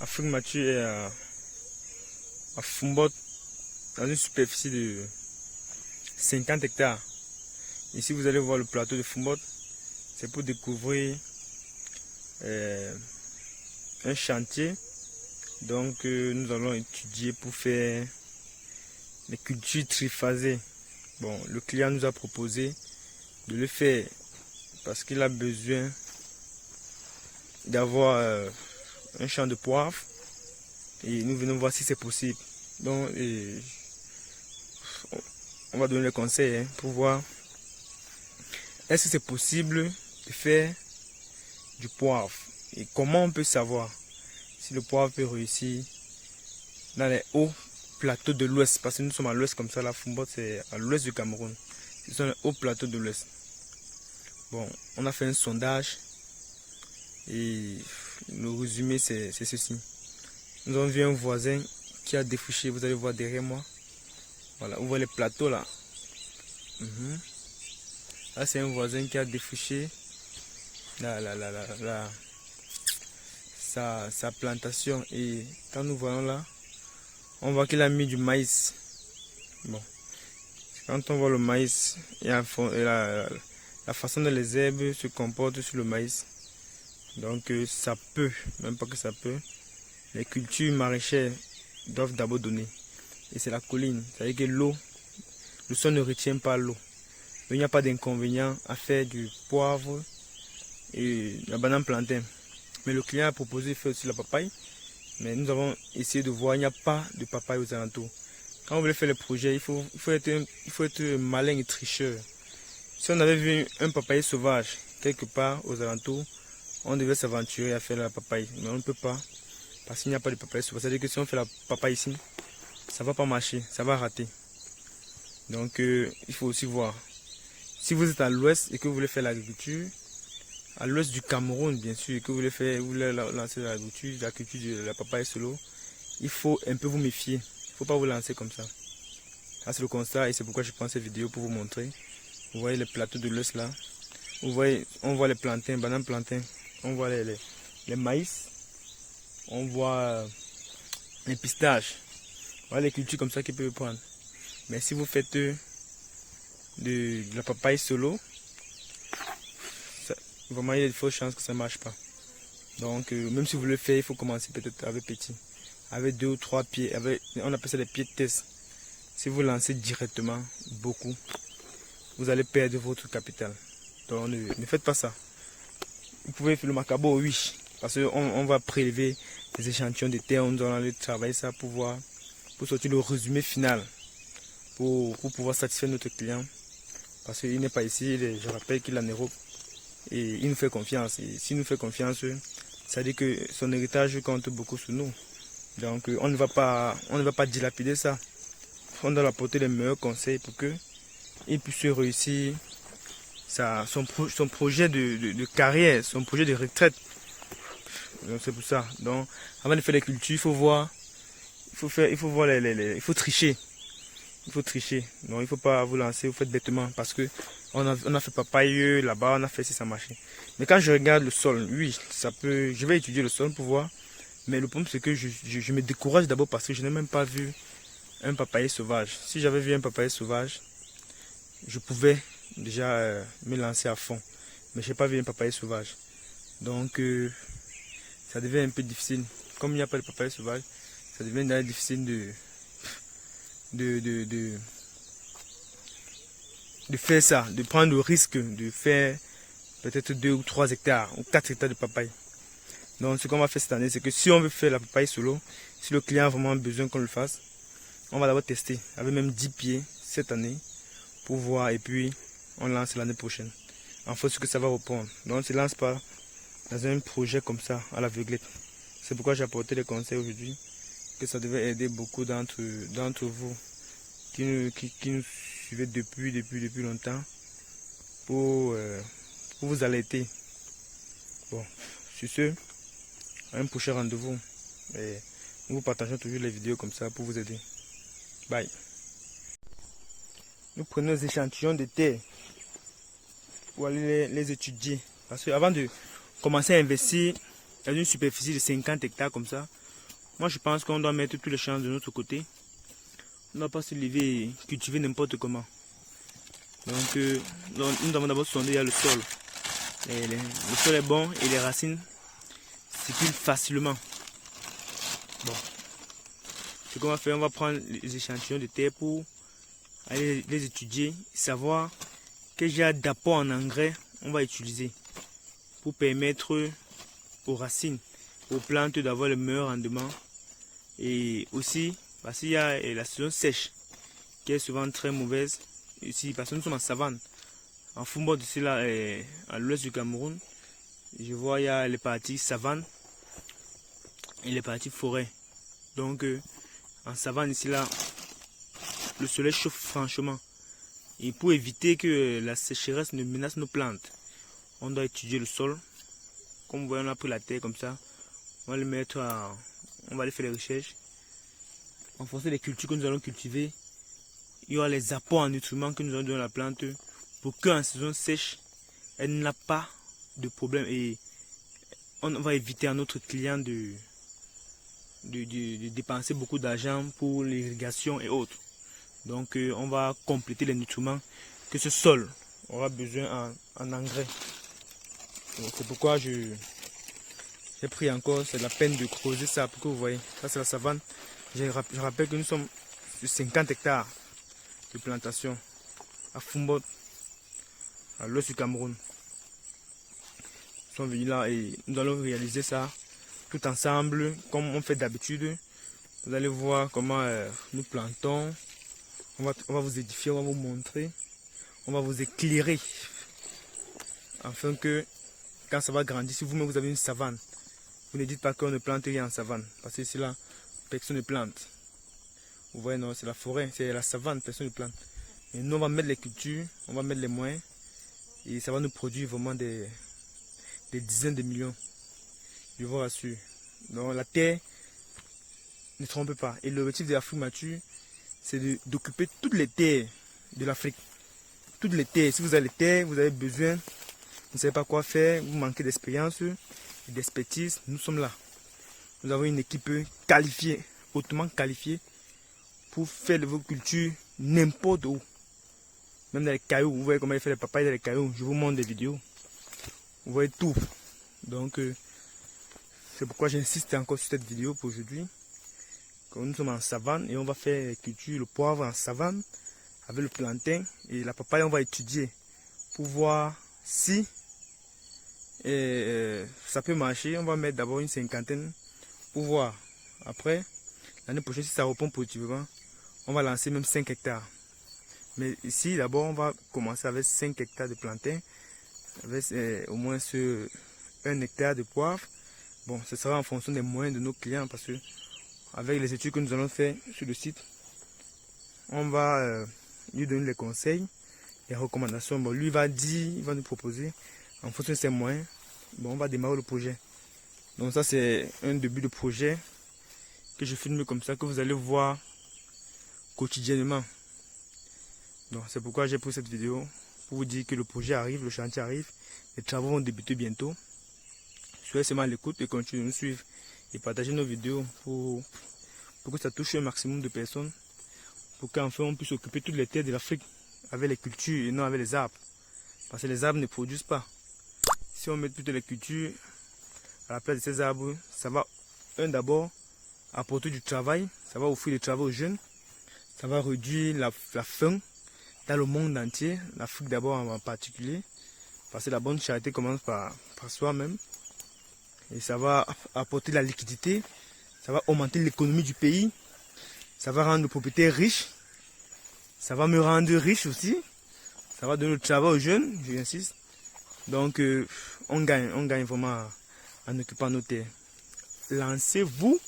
Afrique Mathieu est à Foumbot, dans une superficie de 50 hectares. Ici, vous allez voir le plateau de Foumbot. C'est pour découvrir un chantier. Donc, nous allons étudier pour faire les cultures triphasées. Bon, le client nous a proposé de le faire parce qu'il a besoin d'avoir un champ de poivre et nous venons voir si c'est possible. Donc, on va donner le conseil pour voir est-ce que c'est possible de faire du poivre et comment on peut savoir si le poivre peut réussir dans les hauts plateaux de l'ouest, parce que nous sommes à l'ouest comme ça, la Foumbot c'est à l'ouest du Cameroun. Ce sont les hauts plateaux de l'ouest. Bon, on a fait un sondage et le résumé c'est ceci. Nous avons vu un voisin qui a défriché, vous allez voir derrière moi. Voilà, vous voyez les plateaux là. Là c'est un voisin qui a défriché sa plantation, et quand nous voyons là, on voit qu'il a mis du maïs. Bon, quand on voit le maïs et la façon dont les herbes se comportent sur le maïs, donc ça peut, même pas que ça peut, les cultures maraîchères doivent d'abord donner. Et c'est la colline, c'est-à-dire que l'eau, le sol ne retient pas l'eau. Donc il n'y a pas d'inconvénient à faire du poivre et la banane plantain. Mais le client a proposé de faire aussi la papaye. Mais nous avons essayé de voir, il n'y a pas de papaye aux alentours. Quand vous voulez faire le projet, il faut être malin et tricheur. Si on avait vu un papaye sauvage quelque part aux alentours, on devait s'aventurer à faire la papaye. Mais on ne peut pas, parce qu'il n'y a pas de papaye sauvage. C'est-à-dire que si on fait la papaye ici, ça ne va pas marcher, ça va rater. Donc il faut aussi voir. Si vous êtes à l'ouest et que vous voulez faire l'agriculture, à l'ouest du Cameroun bien sûr, et que vous voulez lancer la culture de la papaye solo, il faut un peu vous méfier. Il ne faut pas vous lancer comme ça. Ça c'est le constat et c'est pourquoi je prends cette vidéo pour vous montrer. Vous voyez les plateaux de l'ouest là. Vous voyez, on voit les plantains, bananes plantains. On voit les maïs. On voit les pistaches. Voilà les cultures comme ça qu'ils peuvent prendre. Mais si vous faites de la papaye solo, vraiment il y a de fortes chances que ça ne marche pas. Donc même si vous le faites, il faut commencer peut-être avec petit. Avec 2 ou 3 pieds. On appelle ça des pieds de test. Si vous lancez directement beaucoup, vous allez perdre votre capital. Donc ne faites pas ça. Vous pouvez faire le macabo, oui. Parce qu'on va prélever des échantillons de terre. On doit aller travailler ça pour voir, pour sortir le résumé final. Pour pouvoir satisfaire notre client. Parce qu'il n'est pas ici, je rappelle qu'il est en Europe. Et il nous fait confiance. Et s'il nous fait confiance, ça veut dire que son héritage compte beaucoup sur nous. Donc on ne va pas dilapider ça. On doit apporter les meilleurs conseils pour qu'il puisse réussir son projet de carrière, son projet de retraite. Donc c'est pour ça. Donc avant de faire les cultures, il faut voir, il faut tricher. Il faut tricher. Donc il ne faut pas vous lancer, vous faites bêtement parce que on a fait papaye là-bas, on a fait si ça marchait. Mais quand je regarde le sol, oui, ça peut. Je vais étudier le sol pour voir. Mais le problème c'est que je me décourage d'abord parce que je n'ai même pas vu un papaye sauvage. Si j'avais vu un papaye sauvage, je pouvais déjà me lancer à fond. Mais je n'ai pas vu un papaye sauvage. Donc ça devient un peu difficile. Comme il n'y a pas de papaye sauvage, ça devient difficile de faire ça, de prendre le risque de faire peut-être 2 ou 3 hectares ou 4 hectares de papaye. Donc ce qu'on va faire cette année, c'est que si on veut faire la papaye solo, si le client a vraiment besoin qu'on le fasse, on va d'abord tester avec même 10 pieds cette année pour voir et puis on lance l'année prochaine. En fait, ce que ça va reprendre. Donc on ne se lance pas dans un projet comme ça à l'aveuglette. C'est pourquoi j'ai apporté les conseils aujourd'hui, que ça devait aider beaucoup d'entre vous qui nous suivez depuis longtemps pour vous alerter. Bon, sur ce, à un prochain rendez-vous. Et nous vous partageons toujours les vidéos comme ça pour vous aider. Bye. Nous prenons les échantillons de terre pour aller les étudier. Parce qu'avant de commencer à investir dans une superficie de 50 hectares comme ça, Moi, je pense qu'on doit mettre tous les champs de notre côté. On ne doit pas se lever et cultiver n'importe comment. Donc, nous devons d'abord sonder le sol. Le sol est bon et les racines circulent facilement. Bon. Ce qu'on va faire, on va prendre les échantillons de terre pour aller les étudier, savoir quel genre d'apport en engrais on va utiliser pour permettre aux racines, aux plantes d'avoir le meilleur rendement. Et aussi, parce qu'il y a la saison sèche qui est souvent très mauvaise. Ici, parce que nous sommes en savane, en Fumbo d'ici là, à l'ouest du Cameroun, je vois il y a les parties savane et les parties forêt. Donc, en savane ici là, le soleil chauffe franchement. Et pour éviter que la sécheresse ne menace nos plantes, on doit étudier le sol. Comme vous voyez, on a pris la terre comme ça. On va le mettre on va aller faire les recherches. En fonction des cultures que nous allons cultiver, il y aura les apports en nutriments que nous allons donner à la plante pour qu'en saison sèche, elle n'a pas de problème. Et on va éviter à notre client de dépenser beaucoup d'argent pour l'irrigation et autres. Donc on va compléter les nutriments que ce sol aura besoin en engrais. C'est pourquoi j'ai pris encore, c'est la peine de creuser ça pour que vous voyez. Ça c'est la savane. Je rappelle que nous sommes sur 50 hectares de plantation à Fumbo, à l'ouest du Cameroun. Nous sommes venus là et nous allons réaliser ça tout ensemble comme on fait d'habitude. Vous allez voir comment nous plantons. On va vous édifier, on va vous montrer, on va vous éclairer afin que quand ça va grandir, si vous-même vous avez une savane, vous ne dites pas qu'on ne plante rien en savane parce que c'est là, personne ne plante. Vous voyez, non, c'est la forêt, c'est la savane, personne ne plante. Et nous, on va mettre les cultures, on va mettre les moyens et ça va nous produire vraiment des dizaines de millions. Je vous rassure. Donc la terre, ne trompe pas. Et l'objectif de l'Afrique mature, c'est d'occuper toutes les terres de l'Afrique. Toutes les terres. Si vous avez les terres, vous avez besoin, vous ne savez pas quoi faire, vous manquez d'expérience, d'expertise, nous sommes là. Nous avons une équipe qualifiée, hautement qualifiée, pour faire de vos cultures n'importe où. Même dans les cailloux, vous voyez comment il fait les papayes dans les cailloux. Je vous montre des vidéos. Vous voyez tout. Donc, c'est pourquoi j'insiste encore sur cette vidéo pour aujourd'hui. Nous sommes en savane et on va faire culture le poivre en savane avec le plantain et la papaye. On va étudier pour voir si ça peut marcher. On va mettre d'abord une cinquantaine pour voir. Après, l'année prochaine, si ça répond positivement, on va lancer même 5 hectares. Mais ici, d'abord, on va commencer avec 5 hectares de plantain, avec au moins 1 hectare de poivre. Bon, ce sera en fonction des moyens de nos clients parce que avec les études que nous allons faire sur le site, on va lui donner les conseils, les recommandations. Bon, lui va dire, il va nous proposer en fonction de ses moyens. Bon, on va démarrer le projet. Donc ça c'est un début de projet que je filme comme ça, que vous allez voir quotidiennement. Donc c'est pourquoi j'ai pris cette vidéo pour vous dire que le projet arrive, le chantier arrive, les travaux vont débuter bientôt. Soyez seulement à l'écoute et continuez de nous suivre et partager nos vidéos pour que ça touche un maximum de personnes, pour qu'enfin on puisse occuper toutes les terres de l'Afrique avec les cultures et non avec les arbres. Parce que les arbres ne produisent pas. Si on met toutes les cultures à la place de ces arbres, ça va d'abord apporter du travail, ça va offrir du travail aux jeunes, ça va réduire la faim dans le monde entier, l'Afrique d'abord en particulier, parce que la bonne charité commence par soi-même. Et ça va apporter la liquidité, ça va augmenter l'économie du pays, ça va rendre le propriétaire riche, ça va me rendre riche aussi, ça va donner le travail aux jeunes, j'insiste. Donc on gagne vraiment en occupant nos terres. Lancez-vous,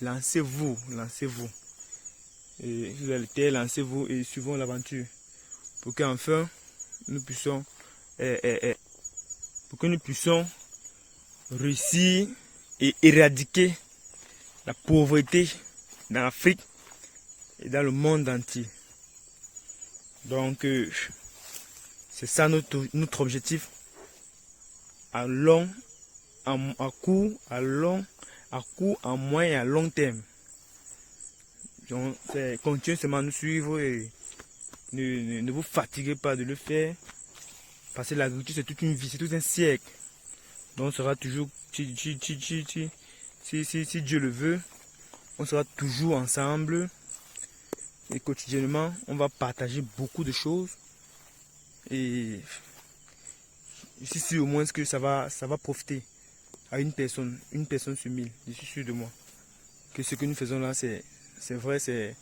lancez-vous, lancez-vous. Et vous allez terre, lancez-vous et suivons l'aventure. Pour qu'enfin nous puissions réussir et éradiquer la pauvreté dans l'Afrique et dans le monde entier. Donc c'est ça notre objectif à long, à court, à long, à court, à moyen et à long terme. Donc, continuez seulement à nous suivre et ne vous fatiguez pas de le faire. Parce que l'agriculture, c'est toute une vie, c'est tout un siècle. Donc, on sera toujours, si Dieu le veut, on sera toujours ensemble. Et quotidiennement, on va partager beaucoup de choses. Et je suis sûr au moins que ça va profiter à une personne sur 1000. Je suis sûr de moi. Que ce que nous faisons là, c'est vrai, c'est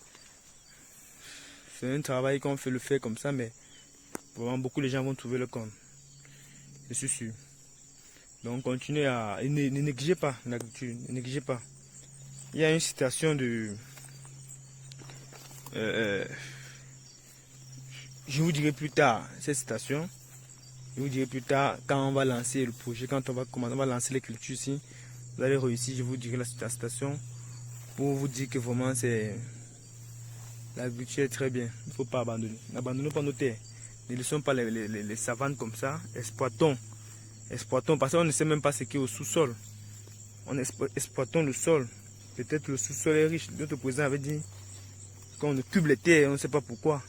un travail qu'on fait le faire comme ça, mais vraiment beaucoup de gens vont trouver le compte. Je suis sûr. Donc continuez à... Et ne négligez pas l'agriculture, ne négligez pas. Il y a une citation de... je vous dirai plus tard cette citation. Je vous dirai plus tard quand on va lancer le projet, quand on va lancer les cultures ici. Vous allez réussir, je vous dirai la citation pour vous dire que vraiment c'est... L'agriculture est très bien, il ne faut pas abandonner. N'abandonnons pas nos terres. Ne laissons pas les savanes comme ça. Exploitons parce qu'on ne sait même pas ce qui est au sous-sol. Exploitons le sol. Peut-être le sous-sol est riche. Notre président avait dit qu'on occupe les terres, on ne sait pas pourquoi.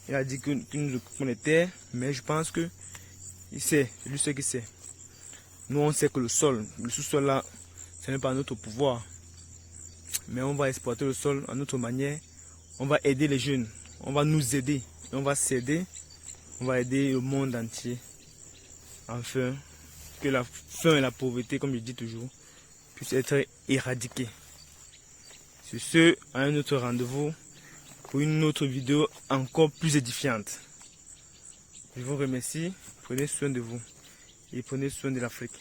Il a dit que nous occupons les terres, mais je pense que il sait, c'est lui seul qui sait. Nous on sait que le sous-sol là, ce n'est pas notre pouvoir. Mais on va exploiter le sol à notre manière. On va aider les jeunes, on va nous aider, et on va s'aider, on va aider le monde entier. Enfin, que la faim et la pauvreté, comme je dis toujours, puissent être éradiquées. Sur ce, à un autre rendez-vous pour une autre vidéo encore plus édifiante. Je vous remercie, prenez soin de vous et prenez soin de l'Afrique.